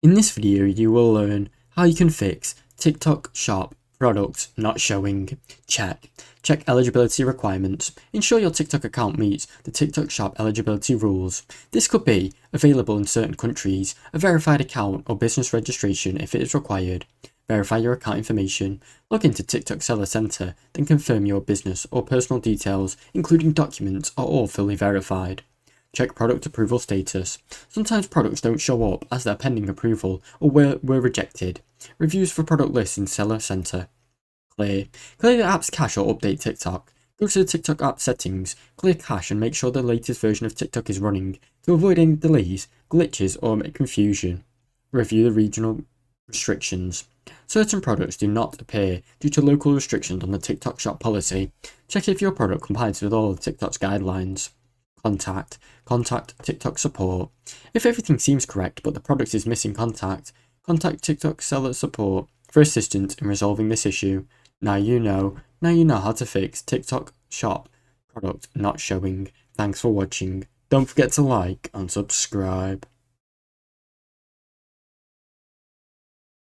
In this video, you will learn how you can fix TikTok Shop product not showing. Check eligibility requirements. Ensure your TikTok account meets the TikTok Shop eligibility rules. This could be available in certain countries, a verified account or business registration if it is required. Verify your account information. Log into TikTok Seller Center, then confirm your business or personal details, including documents, are all fully verified. Check product approval status. Sometimes products don't show up as they're pending approval or were rejected. Reviews for product lists in Seller Center. Clear the app's cache or update TikTok. Go to the TikTok app settings, clear cache and make sure the latest version of TikTok is running to avoid any delays, glitches or confusion. Review the regional restrictions. Certain products do not appear due to local restrictions on the TikTok Shop policy. Check if your product complies with all of TikTok's guidelines. Contact TikTok support. If everything seems correct but the product is missing contact TikTok seller support for assistance in resolving this issue. Now you know how to fix TikTok Shop product not showing. Thanks for watching. Don't forget to like and subscribe.